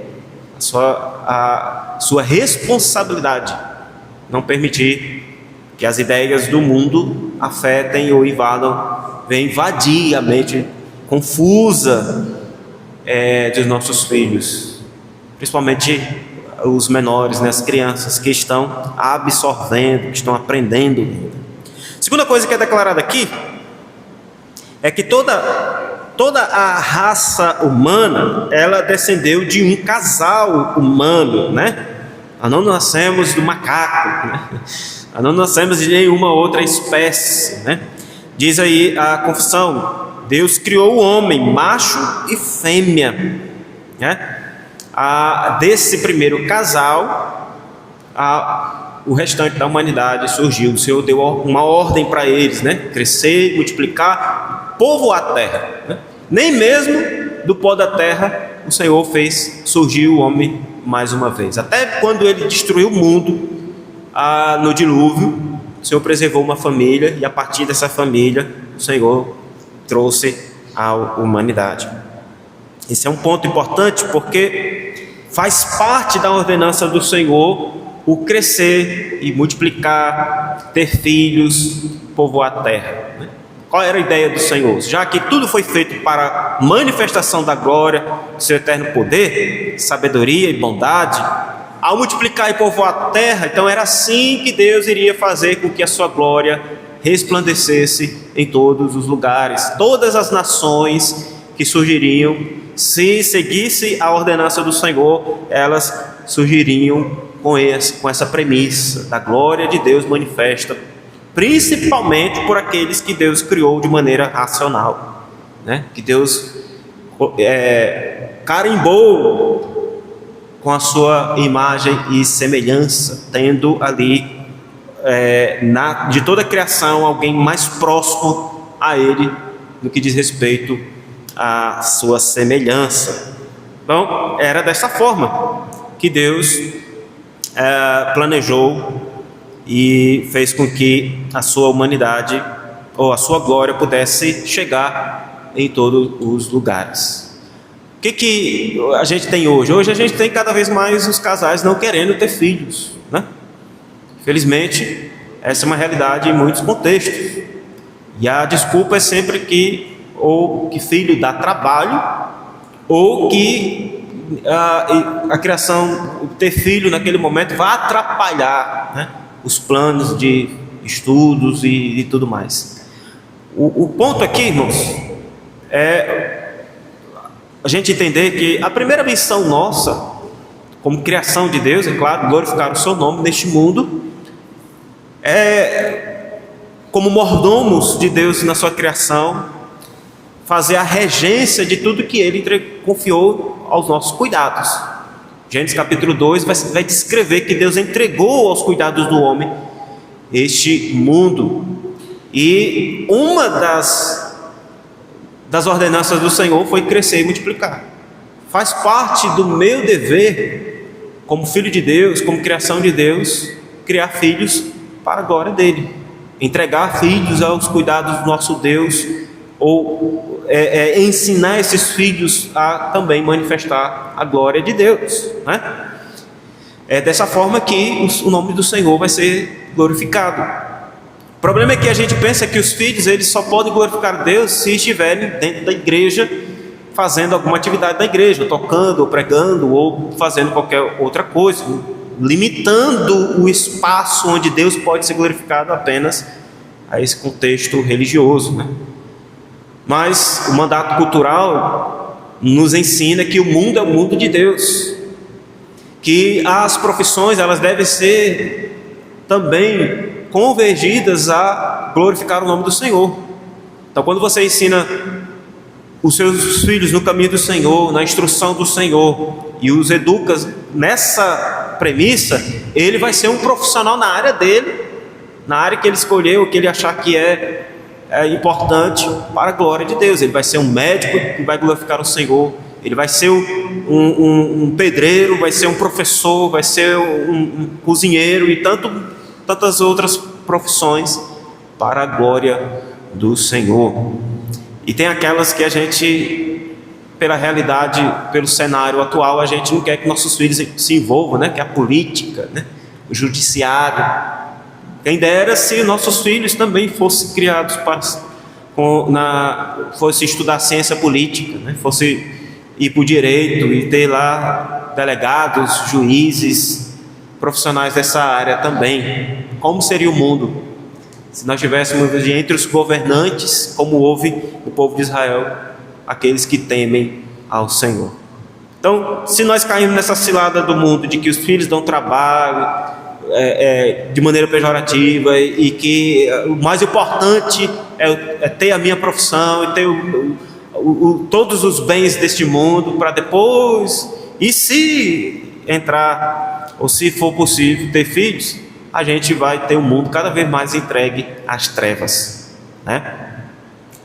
A sua responsabilidade, não permitir que as ideias do mundo afetem ou invadam, venham invadir a mente confusa dos nossos filhos, principalmente os menores, né, as crianças que estão absorvendo, que estão aprendendo. Segunda coisa que é declarada aqui é que toda a raça humana, ela descendeu de um casal humano, né? Nós não nascemos do macaco, né? Nós não nascemos de nenhuma outra espécie, né? Diz aí a confissão: Deus criou o homem, macho e fêmea, né? Desse primeiro casal, o restante da humanidade surgiu. O Senhor deu uma ordem para eles, né? Crescer, multiplicar, povoar a terra, né? Nem mesmo do pó da terra o Senhor fez surgir o homem mais uma vez. Até quando ele destruiu o mundo no dilúvio, o Senhor preservou uma família, e a partir dessa família o Senhor trouxe a humanidade. Esse é um ponto importante, porque faz parte da ordenança do Senhor o crescer e multiplicar, ter filhos, povoar a terra, né? Qual era a ideia do Senhor? Já que tudo foi feito para manifestação da glória do seu eterno poder, sabedoria e bondade, ao multiplicar e povoar a terra, então era assim que Deus iria fazer com que a sua glória resplandecesse em todos os lugares. Todas as nações que surgiriam, se seguisse a ordenança do Senhor, elas surgiriam com essa premissa da glória de Deus manifesta, principalmente por aqueles que Deus criou de maneira racional, né? Que Deus carimbou com a sua imagem e semelhança, tendo ali de toda a criação alguém mais próximo a Ele no que diz respeito à sua semelhança. Então, era dessa forma que Deus planejou e fez com que a sua humanidade ou a sua glória pudesse chegar em todos os lugares. O que a gente tem hoje? Hoje a gente tem cada vez mais os casais não querendo ter filhos, né? Infelizmente, essa é uma realidade em muitos contextos. E a desculpa é sempre que filho dá trabalho, ou que a criação, ter filho naquele momento vai atrapalhar, né, os planos de estudos e tudo mais. O ponto aqui, irmãos, a gente entender que a primeira missão nossa, como criação de Deus, é claro, glorificar o seu nome neste mundo, é como mordomos de Deus na sua criação, fazer a regência de tudo que Ele confiou aos nossos cuidados. Gênesis capítulo 2 vai descrever que Deus entregou aos cuidados do homem este mundo. E uma das ordenanças do Senhor foi crescer e multiplicar. Faz parte do meu dever, como filho de Deus, como criação de Deus, criar filhos para a glória dele, entregar filhos aos cuidados do nosso Deus, ou ensinar esses filhos a também manifestar a glória de Deus, né? É dessa forma que o nome do Senhor vai ser glorificado. O problema é que a gente pensa que os filhos eles só podem glorificar Deus se estiverem dentro da igreja, fazendo alguma atividade da igreja, tocando, ou pregando, ou fazendo qualquer outra coisa, limitando o espaço onde Deus pode ser glorificado apenas a esse contexto religioso, né? Mas o mandato cultural nos ensina que o mundo é o mundo de Deus, que as profissões elas devem ser também convergidas a glorificar o nome do Senhor. Então, quando você ensina os seus filhos no caminho do Senhor, na instrução do Senhor, e os educa nessa premissa, ele vai ser um profissional na área dele, na área que ele escolheu, que ele achar que é importante para a glória de Deus. Ele vai ser um médico que vai glorificar o Senhor, ele vai ser um pedreiro, vai ser um professor, vai ser um cozinheiro e tantas outras profissões para a glória do Senhor. E tem aquelas que a gente, pela realidade, pelo cenário atual, a gente não quer que nossos filhos se envolvam, né? Que é a política, né? O judiciário. Quem dera se nossos filhos também fossem criados fosse estudar ciência política, né? Fosse ir para o direito e ter lá delegados, juízes, profissionais dessa área também. Como seria o mundo se nós tivéssemos entre os governantes, como houve o povo de Israel, aqueles que temem ao Senhor? Então, se nós caímos nessa cilada do mundo de que os filhos dão trabalho de maneira pejorativa e que o mais importante é ter a minha profissão e ter todos os bens deste mundo para depois, e se entrar, ou se for possível ter filhos, a gente vai ter um mundo cada vez mais entregue às trevas, né?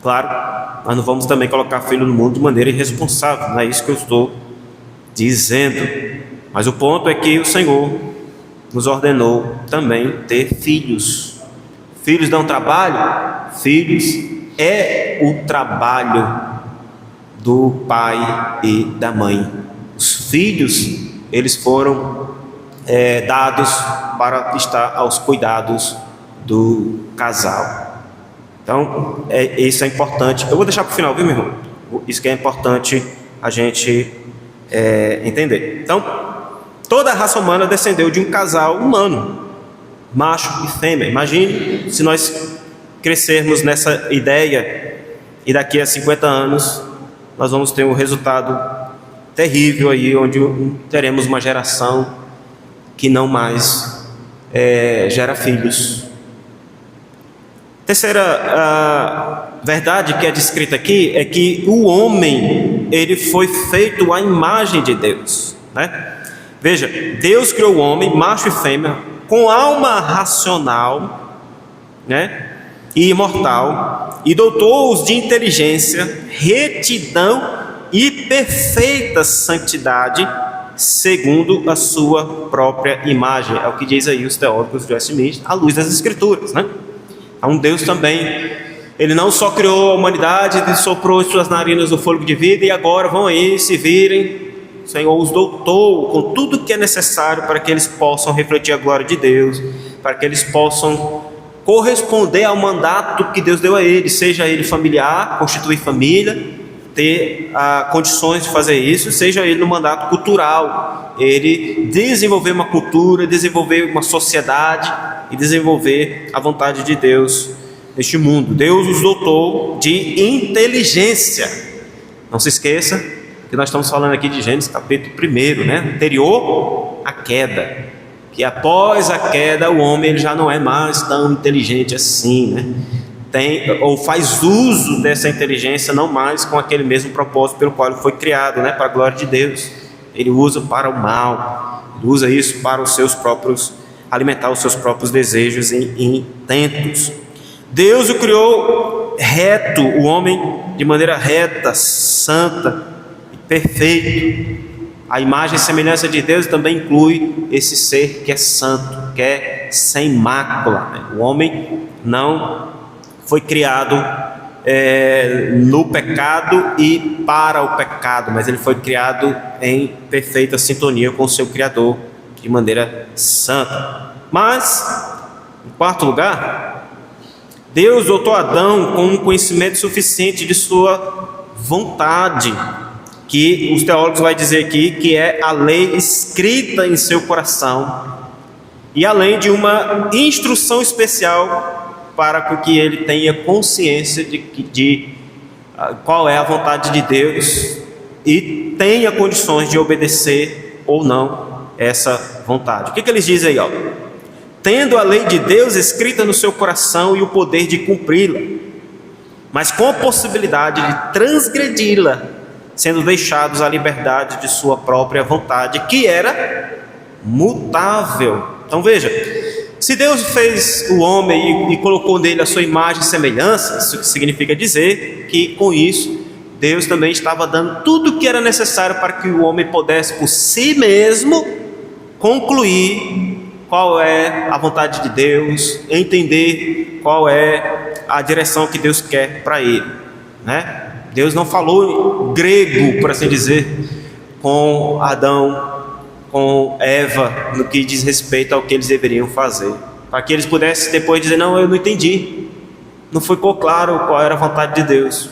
Claro, nós não vamos também colocar filho no mundo de maneira irresponsável, não é isso que eu estou dizendo, mas o ponto é que o Senhor nos ordenou também ter filhos. Filhos dão trabalho? Filhos é o trabalho do pai e da mãe. Os filhos, eles foram dados para estar aos cuidados do casal. Então, isso é importante. Eu vou deixar para o final, viu, meu irmão? Isso que é importante a gente entender. Então, toda a raça humana descendeu de um casal humano, macho e fêmea. Imagine se nós crescermos nessa ideia e daqui a 50 anos nós vamos ter um resultado terrível aí, onde teremos uma geração que não mais gera filhos. Terceira verdade que é descrita aqui é que o homem, ele foi feito à imagem de Deus, né? Veja, Deus criou o homem, macho e fêmea, com alma racional, né, e imortal, e dotou-os de inteligência, retidão e perfeita santidade, segundo a sua própria imagem. É o que diz aí os teólogos de Westminster, à luz das Escrituras, né? Então Deus também, Ele não só criou a humanidade, Ele soprou em suas narinas o fôlego de vida, e agora vão aí, se virem. O Senhor os dotou com tudo que é necessário para que eles possam refletir a glória de Deus, para que eles possam corresponder ao mandato que Deus deu a eles, seja ele familiar, constituir família, ter condições de fazer isso, seja ele no mandato cultural, ele desenvolver uma cultura, desenvolver uma sociedade e desenvolver a vontade de Deus neste mundo. Deus os dotou de inteligência. Não se esqueça que nós estamos falando aqui de Gênesis capítulo 1, né? Anterior à queda. Que após a queda o homem ele já não é mais tão inteligente assim, né? Ou faz uso dessa inteligência não mais com aquele mesmo propósito pelo qual ele foi criado, né? Para a glória de Deus. Ele usa para o mal, ele usa isso para alimentar os seus próprios desejos e intentos. Deus o criou reto, o homem de maneira reta, santa e perfeito. A imagem e semelhança de Deus também inclui esse ser que é santo, que é sem mácula, né? O homem não foi criado no pecado e para o pecado, mas ele foi criado em perfeita sintonia com o seu Criador, de maneira santa. Mas, em quarto lugar, Deus dotou Adão com um conhecimento suficiente de sua vontade, que os teólogos vão dizer aqui que é a lei escrita em seu coração, e além de uma instrução especial para que ele tenha consciência de qual é a vontade de Deus e tenha condições de obedecer ou não essa vontade. O que eles dizem aí? Tendo a lei de Deus escrita no seu coração e o poder de cumpri-la, mas com a possibilidade de transgredi-la, sendo deixados à liberdade de sua própria vontade, que era mutável. Então veja, se Deus fez o homem e colocou nele a sua imagem e semelhança, isso significa dizer que com isso Deus também estava dando tudo o que era necessário para que o homem pudesse por si mesmo concluir qual é a vontade de Deus, entender qual é a direção que Deus quer para ele, né? Deus não falou grego, por assim dizer, com Adão, com Eva, no que diz respeito ao que eles deveriam fazer, para que eles pudessem depois dizer: não, eu não entendi, não ficou claro qual era a vontade de Deus.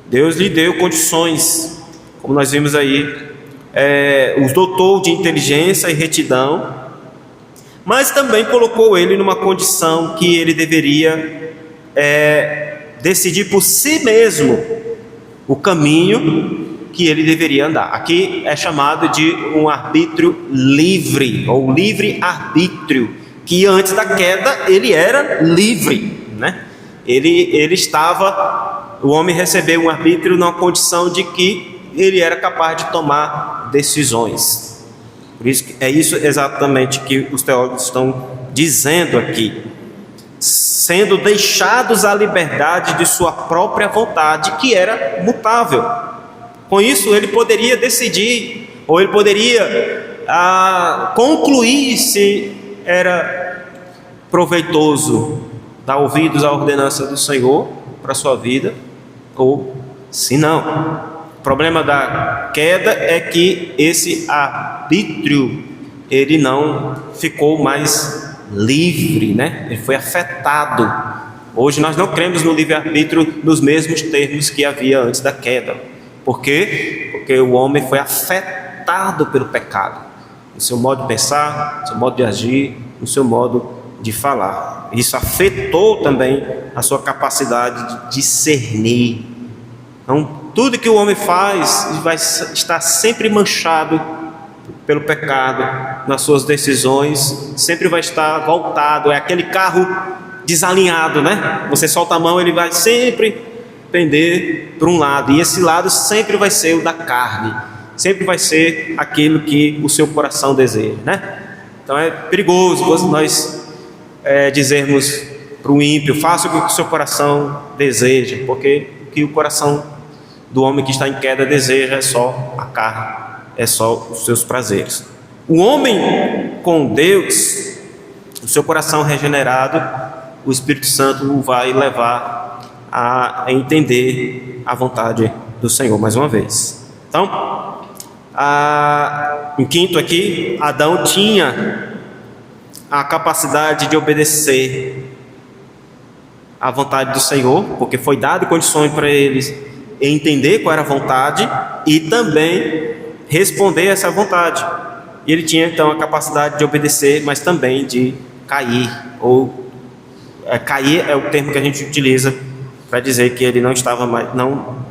Deus lhe deu condições, como nós vimos aí, os dotou de inteligência e retidão, mas também colocou ele numa condição que ele deveria decidir por si mesmo o caminho que ele deveria andar. Aqui é chamado de um arbítrio livre, ou livre-arbítrio, que antes da queda ele era livre, né? O homem recebeu um arbítrio numa condição de que ele era capaz de tomar decisões. Por isso, é isso exatamente que os teólogos estão dizendo aqui. Sendo deixados à liberdade de sua própria vontade, que era mutável. Com isso, ele poderia decidir, ou ele poderia concluir se era proveitoso dar ouvidos à ordenança do Senhor para a sua vida, ou se não. O problema da queda é que esse arbítrio, ele não ficou mais livre, né? Ele foi afetado. Hoje nós não cremos no livre-arbítrio nos mesmos termos que havia antes da queda. Por quê? Porque o homem foi afetado pelo pecado, no seu modo de pensar, no seu modo de agir, no seu modo de falar. Isso afetou também a sua capacidade de discernir. Então, tudo que o homem faz vai estar sempre manchado pelo pecado, nas suas decisões, sempre vai estar voltado. É aquele carro desalinhado, né? Você solta a mão, ele vai sempre pender para um lado, e esse lado sempre vai ser o da carne, sempre vai ser aquilo que o seu coração deseja, né? Então é perigoso nós dizermos para o ímpio: faça o que o seu coração deseja, porque o que o coração do homem que está em queda deseja é só a carne, é só os seus prazeres. O homem com Deus, o seu coração regenerado, o Espírito Santo o vai levar a entender a vontade do Senhor mais uma vez. Então, em quinto aqui, Adão tinha a capacidade de obedecer à vontade do Senhor, porque foi dado condições para eles entender qual era a vontade e também responder a essa vontade. E ele tinha então a capacidade de obedecer, mas também de cair, cair é o termo que a gente utiliza para dizer que ele não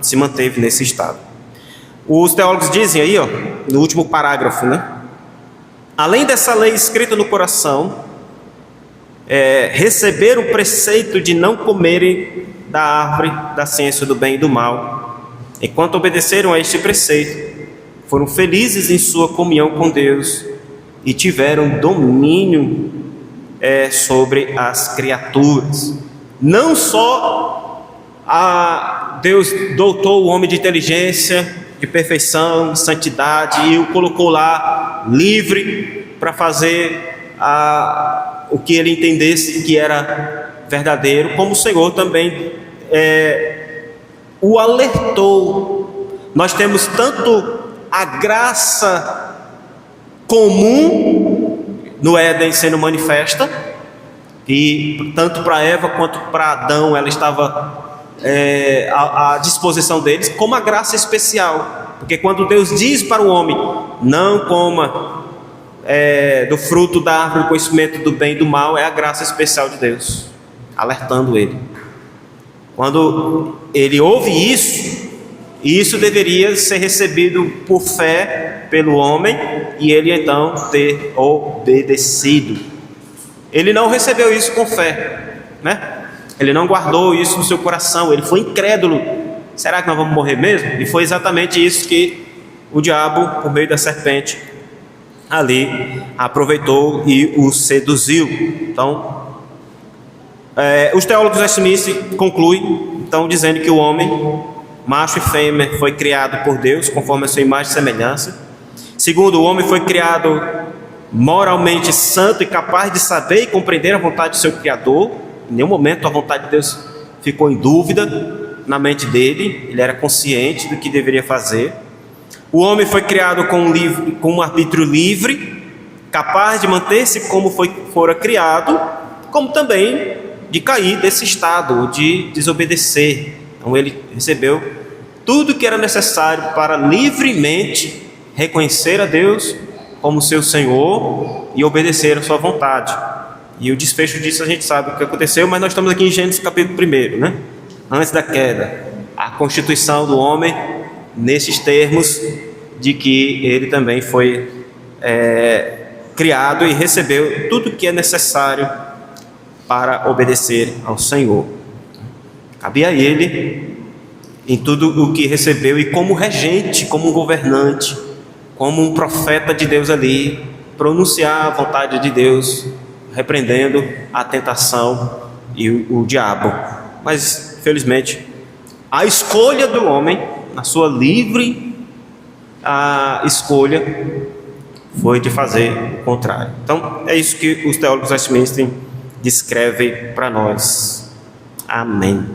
se manteve nesse estado. Os teólogos dizem aí, no último parágrafo, né? Além dessa lei escrita no coração, receber o preceito de não comerem da árvore da ciência do bem e do mal. Enquanto obedeceram a este preceito, foram felizes em sua comunhão com Deus e tiveram domínio sobre as criaturas. Não só Deus dotou o homem de inteligência, de perfeição, de santidade, e o colocou lá livre para fazer o que ele entendesse que era verdadeiro, como o Senhor também o alertou. Nós temos tanto a graça comum no Éden sendo manifesta, e tanto para Eva quanto para Adão ela estava à disposição deles, como a graça especial, porque quando Deus diz para o homem: não coma do fruto da árvore do conhecimento do bem e do mal, é a graça especial de Deus alertando ele. Quando ele ouve isso, isso deveria ser recebido por fé pelo homem, e ele então ter obedecido. Ele não recebeu isso com fé, né? Ele não guardou isso no seu coração, ele foi incrédulo. Será que nós vamos morrer mesmo? E foi exatamente isso que o diabo, por meio da serpente, ali aproveitou e o seduziu. Então, os teólogos Westminster concluem, então, dizendo que o homem, macho e fêmea, foi criado por Deus conforme a sua imagem e semelhança. Segundo, o homem foi criado moralmente santo e capaz de saber e compreender a vontade do seu Criador. Em nenhum momento a vontade de Deus ficou em dúvida na mente dele, ele era consciente do que deveria fazer. O homem foi criado com um arbítrio livre, capaz de manter-se como fora criado, como também de cair desse estado, de desobedecer. Então ele recebeu tudo que era necessário para livremente reconhecer a Deus como seu Senhor e obedecer a sua vontade. E o desfecho disso a gente sabe o que aconteceu, mas nós estamos aqui em Gênesis capítulo 1, né? Antes da queda, a constituição do homem nesses termos de que ele também foi criado e recebeu tudo o que é necessário para obedecer ao Senhor. Cabia a ele, em tudo o que recebeu, e como regente, como um governante, como um profeta de Deus ali, pronunciar a vontade de Deus, repreendendo a tentação e o diabo. Mas, felizmente, a escolha do homem, a sua livre escolha, foi de fazer o contrário. Então, é isso que os teólogos Westminster descrevem para nós. Amém.